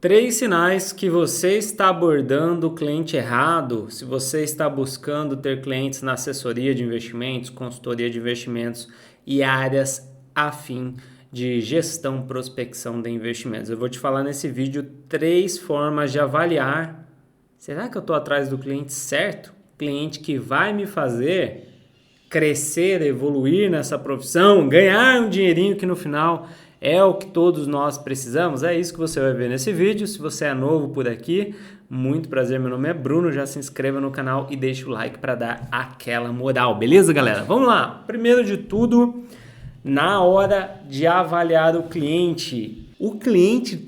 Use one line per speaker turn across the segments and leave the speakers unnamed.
Três sinais que você está abordando o cliente errado se você está buscando ter clientes na assessoria de investimentos, consultoria de investimentos e áreas afim de gestão, prospecção de investimentos. Eu vou te falar nesse vídeo três formas de avaliar. Será que eu estou atrás do cliente certo? Cliente que vai me fazer crescer, evoluir nessa profissão, ganhar um dinheirinho que no final é o que todos nós precisamos? É isso que você vai ver nesse vídeo. Se você é novo por aqui, muito prazer, meu nome é Bruno, já se inscreva no canal e deixa o like para dar aquela moral, beleza, galera? Vamos lá! Primeiro de tudo, na hora de avaliar o cliente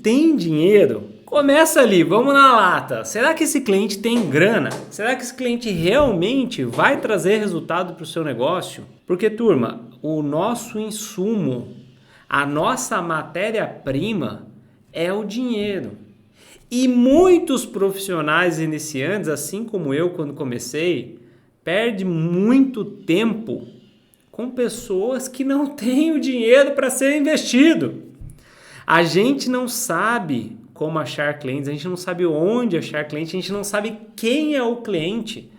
tem dinheiro? Começa ali, vamos na lata. Será que esse cliente tem grana? Será que esse cliente realmente vai trazer resultado para o seu negócio? Porque, turma, o nosso insumo, a nossa matéria-prima é o dinheiro. E muitos profissionais iniciantes, assim como eu quando comecei, perdem muito tempo com pessoas que não têm o dinheiro para ser investido. A gente não sabe como achar clientes, a gente não sabe onde achar cliente, a gente não sabe quem é o cliente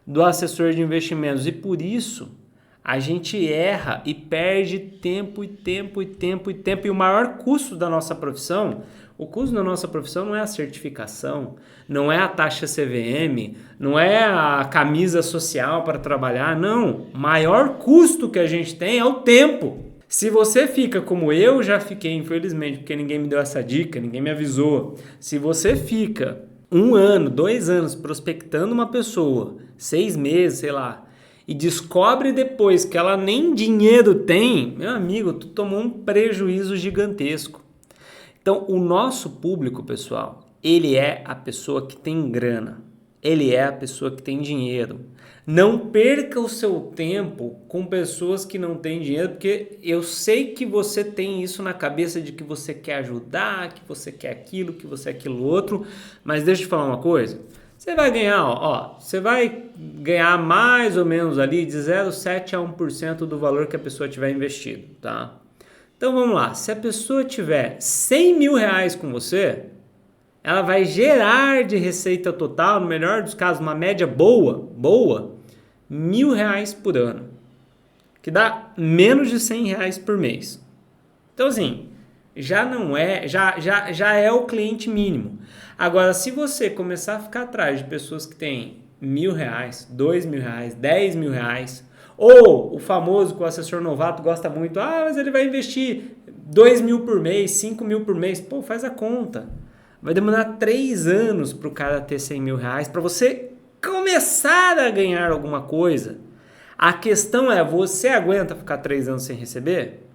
do assessor de investimentos e por isso a gente erra e perde tempo e o maior custo da nossa profissão, o custo da nossa profissão não é a certificação, não é a taxa CVM, não é a camisa social para trabalhar, não, o maior custo que a gente tem é o tempo. Se você fica como eu já fiquei, infelizmente, porque ninguém me deu essa dica, ninguém me avisou. Se você fica 1 ano, 2 anos prospectando uma pessoa, 6 meses, sei lá, e descobre depois que ela nem dinheiro tem, meu amigo, tu tomou um prejuízo gigantesco. Então, o nosso público, pessoal, ele é a pessoa que tem grana. Ele é a pessoa que tem dinheiro. Não perca o seu tempo com pessoas que não têm dinheiro, porque eu sei que você tem isso na cabeça de que você quer ajudar, que você quer aquilo, que você quer aquilo outro, mas deixa eu te falar uma coisa. Você vai ganhar, você vai ganhar mais ou menos ali de 0,7 a 1% do valor que a pessoa tiver investido, tá? Então vamos lá, se a pessoa tiver 100 mil reais com você, ela vai gerar de receita total, no melhor dos casos, uma média boa, R$ 1.000 por ano, que dá menos de R$ 100 por mês. Então assim, já não é, já é o cliente mínimo. Agora, se você começar a ficar atrás de pessoas que têm R$ 1.000, R$ 2.000, R$ 10.000, ou o famoso que o assessor novato gosta muito, mas ele vai investir 2.000 por mês, 5.000 por mês, pô, faz a conta. Vai demorar 3 anos para o cara ter R$ 100.000 para você começar a ganhar alguma coisa. A questão é, você aguenta ficar 3 anos sem receber?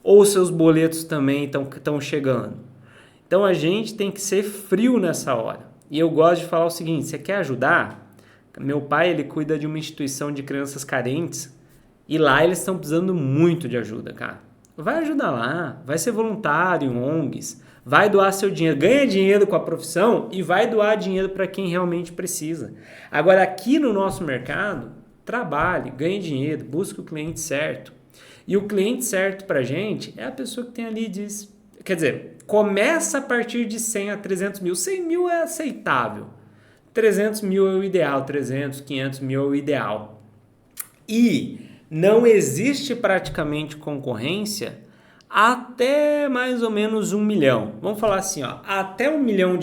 Ou seus boletos também estão chegando? Então a gente tem que ser frio nessa hora. E eu gosto de falar o seguinte, você quer ajudar? Meu pai, ele cuida de uma instituição de crianças carentes e lá eles estão precisando muito de ajuda, cara. Vai ajudar lá, vai ser voluntário em ONGs, vai doar seu dinheiro, ganha dinheiro com a profissão e vai doar dinheiro para quem realmente precisa. Agora aqui no nosso mercado, trabalhe, ganhe dinheiro, busque o cliente certo. E o cliente certo para a gente é a pessoa que tem ali, começa a partir de 100 a 300 mil. 100 mil é aceitável. 300 mil é o ideal, 300, 500 mil é o ideal. E não existe praticamente concorrência até mais ou menos 1 milhão. Vamos falar assim, até R$ 1 milhão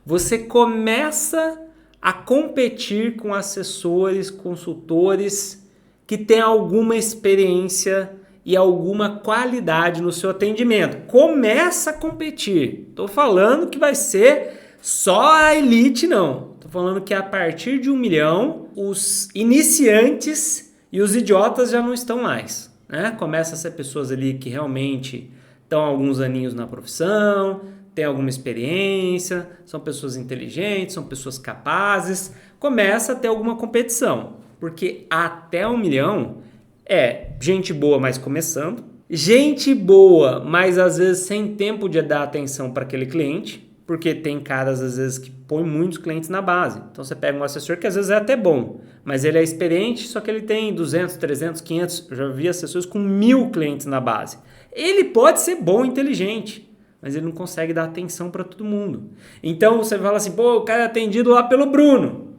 você começa a competir com assessores, consultores que têm alguma experiência e alguma qualidade no seu atendimento. Começa a competir. Estou falando que vai ser só a elite, não. Estou falando que a partir de 1 milhão, os iniciantes e os idiotas já não estão mais, né? Começa a ser pessoas ali que realmente estão alguns aninhos na profissão, têm alguma experiência, são pessoas inteligentes, são pessoas capazes. Começa a ter alguma competição, porque até 1 milhão é gente boa, mas começando, gente boa, mas às vezes sem tempo de dar atenção para aquele cliente, porque tem caras às vezes que põem muitos clientes na base. Então você pega um assessor que às vezes é até bom, mas ele é experiente, só que ele tem 200, 300, 500, eu já vi assessores com 1.000 clientes na base. Ele pode ser bom e inteligente, mas ele não consegue dar atenção para todo mundo. Então você fala assim, pô, o cara é atendido lá pelo Bruno,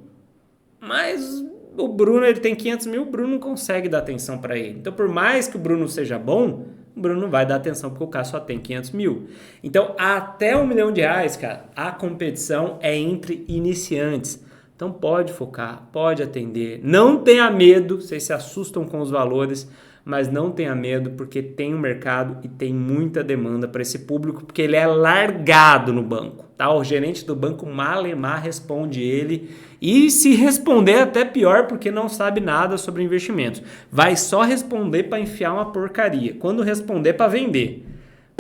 mas o Bruno ele tem 500 mil, o Bruno não consegue dar atenção para ele. Então por mais que o Bruno seja bom, o Bruno não vai dar atenção porque o cara só tem 500 mil. Então até R$1 milhão, cara, a competição é entre iniciantes. Então pode focar, pode atender, não tenha medo, vocês se assustam com os valores, mas não tenha medo porque tem um mercado e tem muita demanda para esse público, porque ele é largado no banco, tá? O gerente do banco malemar responde ele e se responder até pior porque não sabe nada sobre investimentos. Vai só responder para enfiar uma porcaria, quando responder para vender.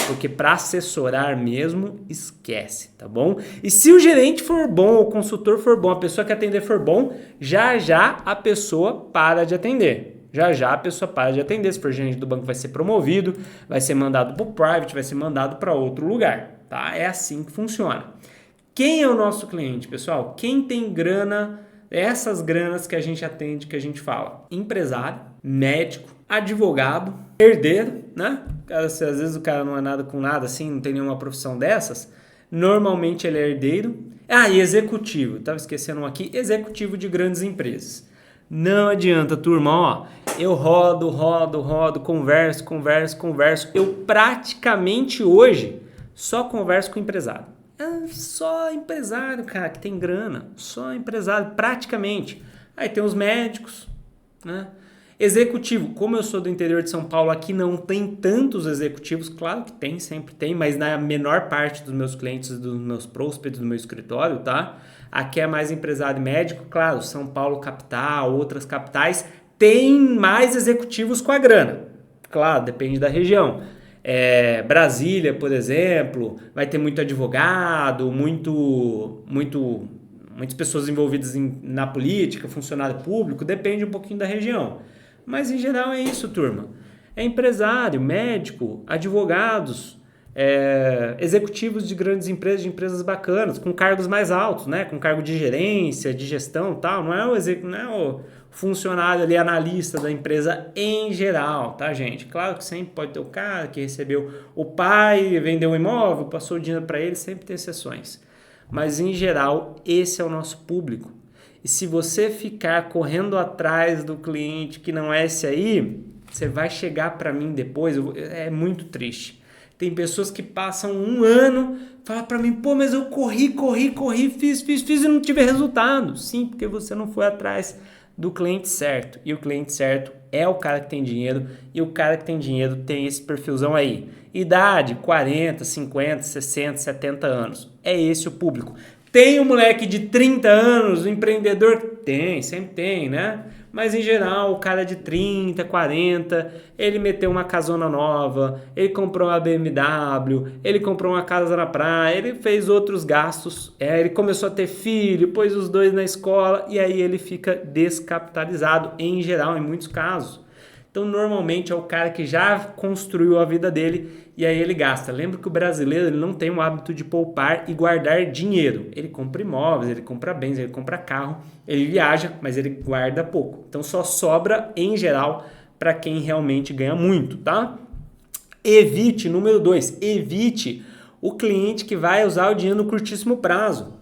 Porque para assessorar mesmo, esquece, tá bom? E se o gerente for bom, o consultor for bom, a pessoa que atender for bom, já a pessoa para de atender. Já a pessoa para de atender. Se for gerente do banco, vai ser promovido, vai ser mandado para o private, vai ser mandado para outro lugar, tá? É assim que funciona. Quem é o nosso cliente, pessoal? Quem tem grana, essas granas que a gente atende, que a gente fala? Empresário, médico, advogado, herdeiro, né? Às vezes o cara não é nada com nada, assim, não tem nenhuma profissão dessas. Normalmente ele é herdeiro. E executivo. Estava esquecendo um aqui. Executivo de grandes empresas. Não adianta, turma, ó. Eu rodo, converso. Eu praticamente hoje só converso com empresário. Só empresário, cara, que tem grana. Só empresário, praticamente. Aí tem os médicos, né? Executivo, como eu sou do interior de São Paulo, aqui não tem tantos executivos, claro que tem, sempre tem, mas na menor parte dos meus clientes, dos meus prospects, do meu escritório, tá? Aqui é mais empresário e médico, claro, São Paulo capital, outras capitais, tem mais executivos com a grana, claro, depende da região. Brasília, por exemplo, vai ter muito advogado, muitas pessoas envolvidas na política, funcionário público, depende um pouquinho da região. Mas em geral é isso, turma. É empresário, médico, advogados, executivos de grandes empresas, de empresas bacanas, com cargos mais altos, né? Com cargo de gerência, de gestão e tal. Não é o funcionário ali, analista da empresa em geral, tá, gente? Claro que sempre pode ter o cara que recebeu o pai, vendeu um imóvel, passou o dinheiro para ele, sempre tem exceções. Mas em geral, esse é o nosso público. E se você ficar correndo atrás do cliente que não é esse aí, você vai chegar para mim depois, é muito triste. Tem pessoas que passam um ano, falam para mim, pô, mas eu corri, fiz e não tive resultado. Sim, porque você não foi atrás do cliente certo. E o cliente certo é o cara que tem dinheiro, e o cara que tem dinheiro tem esse perfilzão aí. Idade, 40, 50, 60, 70 anos. É esse o público. Tem um moleque de 30 anos, um empreendedor? Tem, sempre tem, né? Mas em geral, o cara de 30, 40, ele meteu uma casona nova, ele comprou uma BMW, ele comprou uma casa na praia, ele fez outros gastos, ele começou a ter filho, pôs os dois na escola e aí ele fica descapitalizado, em geral, em muitos casos. Então, normalmente é o cara que já construiu a vida dele e aí ele gasta. Lembra que o brasileiro ele não tem o hábito de poupar e guardar dinheiro. Ele compra imóveis, ele compra bens, ele compra carro, ele viaja, mas ele guarda pouco. Então, só sobra, em geral, para quem realmente ganha muito, tá? Evite, número 2, evite o cliente que vai usar o dinheiro no curtíssimo prazo.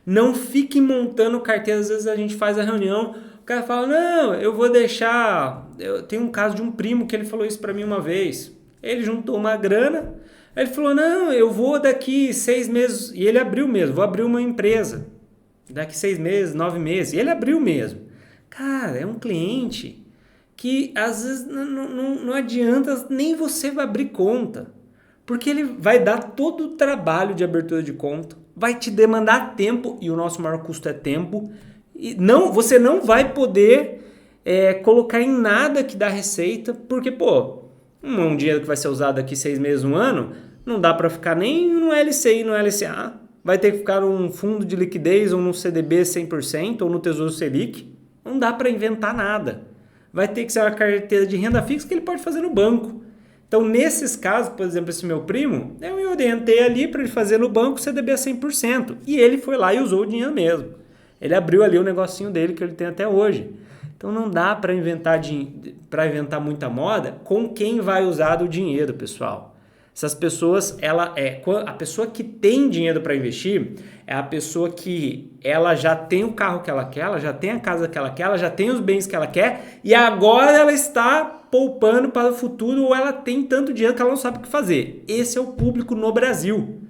Não fique montando carteira. Às vezes a gente faz a reunião, o cara fala, não, eu vou deixar... Eu tenho um caso de um primo que ele falou isso para mim uma vez. Ele juntou uma grana, ele falou, não, eu vou daqui 6 meses, e ele abriu mesmo, vou abrir uma empresa. Daqui 6 meses, 9 meses, e ele abriu mesmo. Cara, é um cliente que às vezes não adianta, nem você vai abrir conta. Porque ele vai dar todo o trabalho de abertura de conta, vai te demandar tempo, e o nosso maior custo é tempo, e você não vai poder colocar em nada que dá receita, porque, um dinheiro que vai ser usado daqui 6 meses, 1 ano, não dá para ficar nem no LCI, no LCA, vai ter que ficar num fundo de liquidez, ou no CDB 100%, ou no Tesouro Selic, não dá para inventar nada. Vai ter que ser uma carteira de renda fixa que ele pode fazer no banco. Então, nesses casos, por exemplo, esse meu primo, eu orientei ali para ele fazer no banco CDB a 100%. E ele foi lá e usou o dinheiro mesmo. Ele abriu ali o negocinho dele que ele tem até hoje. Então, não dá para inventar muita moda com quem vai usar o dinheiro, pessoal. Essas pessoas, a pessoa que tem dinheiro para investir é a pessoa que ela já tem o carro que ela quer, ela já tem a casa que ela quer, ela já tem os bens que ela quer e agora ela está poupando para o futuro ou ela tem tanto dinheiro que ela não sabe o que fazer. Esse é o público no Brasil.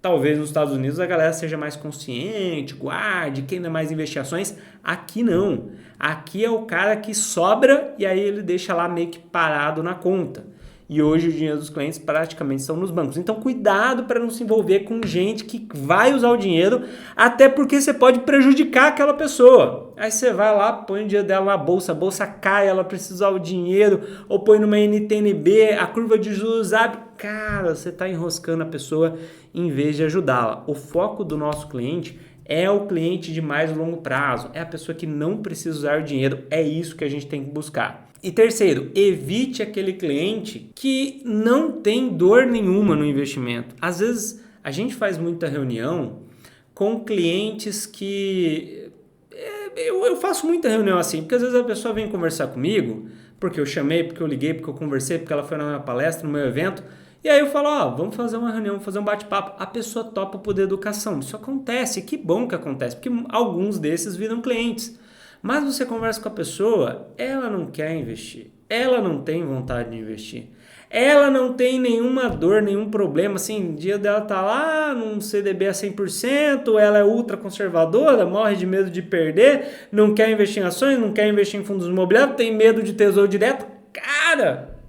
Talvez nos Estados Unidos a galera seja mais consciente, guarde, queira mais investir em ações. Aqui não. Aqui é o cara que sobra e aí ele deixa lá meio que parado na conta. E hoje o dinheiro dos clientes praticamente estão nos bancos. Então cuidado para não se envolver com gente que vai usar o dinheiro, até porque você pode prejudicar aquela pessoa. Aí você vai lá, põe o dinheiro dela na bolsa, a bolsa cai, ela precisa usar o dinheiro, ou põe numa NTNB, a curva de juros abre. Cara, você está enroscando a pessoa em vez de ajudá-la. O foco do nosso cliente é o cliente de mais longo prazo, é a pessoa que não precisa usar o dinheiro, é isso que a gente tem que buscar. E terceiro, evite aquele cliente que não tem dor nenhuma no investimento. Às vezes a gente faz muita reunião com clientes que... Eu faço muita reunião assim, porque às vezes a pessoa vem conversar comigo, porque eu chamei, porque eu liguei, porque eu conversei, porque ela foi na minha palestra, no meu evento, e aí eu falo, vamos fazer uma reunião, vamos fazer um bate-papo. A pessoa topa por educação. Isso acontece, que bom que acontece, porque alguns desses viram clientes. Mas você conversa com a pessoa, ela não quer investir, ela não tem vontade de investir, ela não tem nenhuma dor, nenhum problema, assim, o dia dela tá lá num CDB a 100%, ela é ultra conservadora, morre de medo de perder, não quer investir em ações, não quer investir em fundos imobiliários, tem medo de tesouro direto. Cara,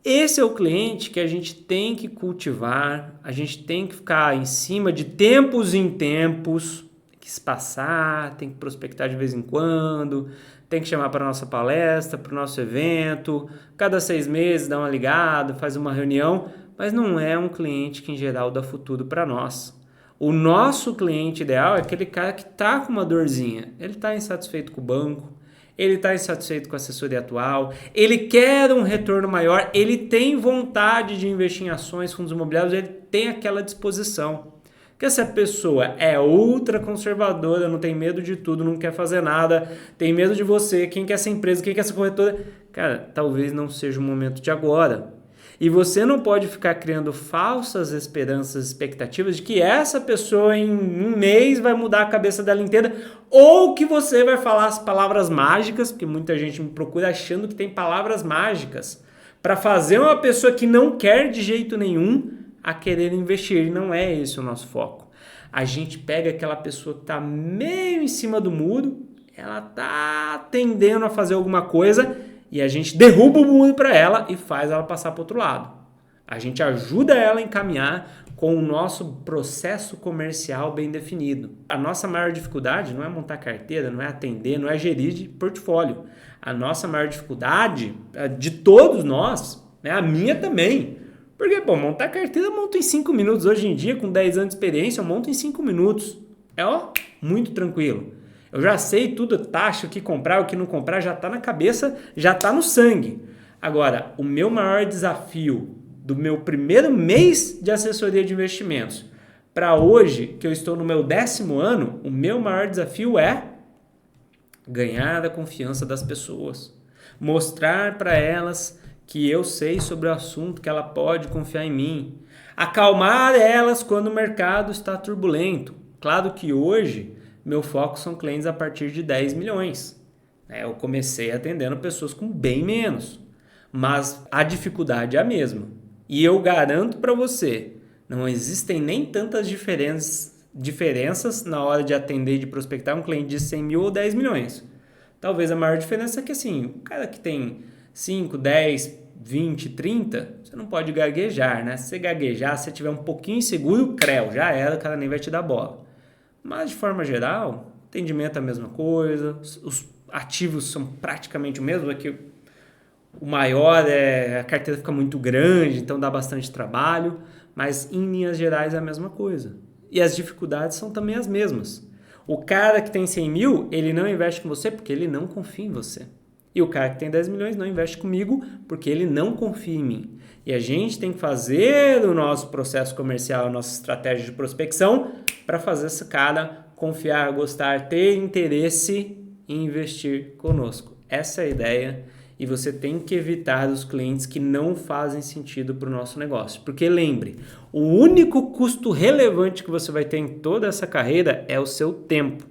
esse é o cliente que a gente tem que cultivar, a gente tem que ficar em cima de tempos em tempos, que se passar, tem que prospectar de vez em quando, tem que chamar para a nossa palestra, para o nosso evento, cada 6 meses dá uma ligada, faz uma reunião, mas não é um cliente que em geral dá futuro para nós. O nosso cliente ideal é aquele cara que está com uma dorzinha, ele está insatisfeito com o banco, ele está insatisfeito com a assessoria atual, ele quer um retorno maior, ele tem vontade de investir em ações, fundos imobiliários, ele tem aquela disposição. Porque essa pessoa é ultra conservadora, não tem medo de tudo, não quer fazer nada, tem medo de você, quem quer essa empresa, quem quer essa corretora. Cara, talvez não seja o momento de agora. E você não pode ficar criando falsas esperanças, expectativas de que essa pessoa em um mês vai mudar a cabeça dela inteira ou que você vai falar as palavras mágicas, porque muita gente me procura achando que tem palavras mágicas para fazer uma pessoa que não quer de jeito nenhum a querer investir. E não é esse o nosso foco. A gente pega aquela pessoa que está meio em cima do muro, ela está tendendo a fazer alguma coisa e a gente derruba o muro para ela e faz ela passar para o outro lado. A gente ajuda ela a encaminhar com o nosso processo comercial bem definido. A nossa maior dificuldade não é montar carteira, não é atender, não é gerir de portfólio. A nossa maior dificuldade, de todos nós, né, a minha também. Porque, montar carteira eu monto em 5 minutos. Hoje em dia, com 10 anos de experiência, eu monto em 5 minutos. É, muito tranquilo. Eu já sei tudo, taxa, o que comprar, o que não comprar, já está na cabeça, já está no sangue. Agora, o meu maior desafio do meu primeiro mês de assessoria de investimentos para hoje, que eu estou no meu 10º ano, o meu maior desafio é ganhar a confiança das pessoas. Mostrar para elas que eu sei sobre o assunto, que ela pode confiar em mim. Acalmar elas quando o mercado está turbulento. Claro que hoje, meu foco são clientes a partir de 10 milhões. Eu comecei atendendo pessoas com bem menos, mas a dificuldade é a mesma. E eu garanto para você, não existem nem tantas diferenças na hora de atender e de prospectar um cliente de 100 mil ou 10 milhões. Talvez a maior diferença é que assim, o cara que tem 5, 10, 20, 30, você não pode gaguejar, né? Se você gaguejar, se você tiver um pouquinho inseguro, já era, o cara nem vai te dar bola. Mas, de forma geral, atendimento é a mesma coisa, os ativos são praticamente o mesmo, é que o maior a carteira fica muito grande, então dá bastante trabalho, mas em linhas gerais é a mesma coisa. E as dificuldades são também as mesmas. O cara que tem 100 mil, ele não investe com você porque ele não confia em você. E o cara que tem 10 milhões não investe comigo porque ele não confia em mim. E a gente tem que fazer o nosso processo comercial, a nossa estratégia de prospecção para fazer esse cara confiar, gostar, ter interesse em investir conosco. Essa é a ideia e você tem que evitar os clientes que não fazem sentido para o nosso negócio. Porque lembre, o único custo relevante que você vai ter em toda essa carreira é o seu tempo.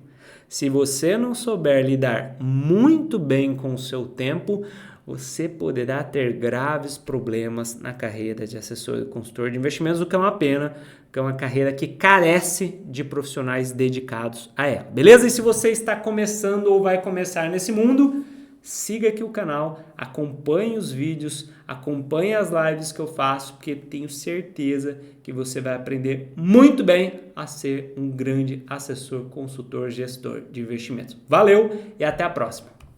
Se você não souber lidar muito bem com o seu tempo, você poderá ter graves problemas na carreira de assessor e consultor de investimentos, o que é uma pena, que é uma carreira que carece de profissionais dedicados a ela. Beleza? E se você está começando ou vai começar nesse mundo, siga aqui o canal, acompanhe os vídeos, acompanhe as lives que eu faço, porque tenho certeza que você vai aprender muito bem a ser um grande assessor, consultor, gestor de investimentos. Valeu e até a próxima!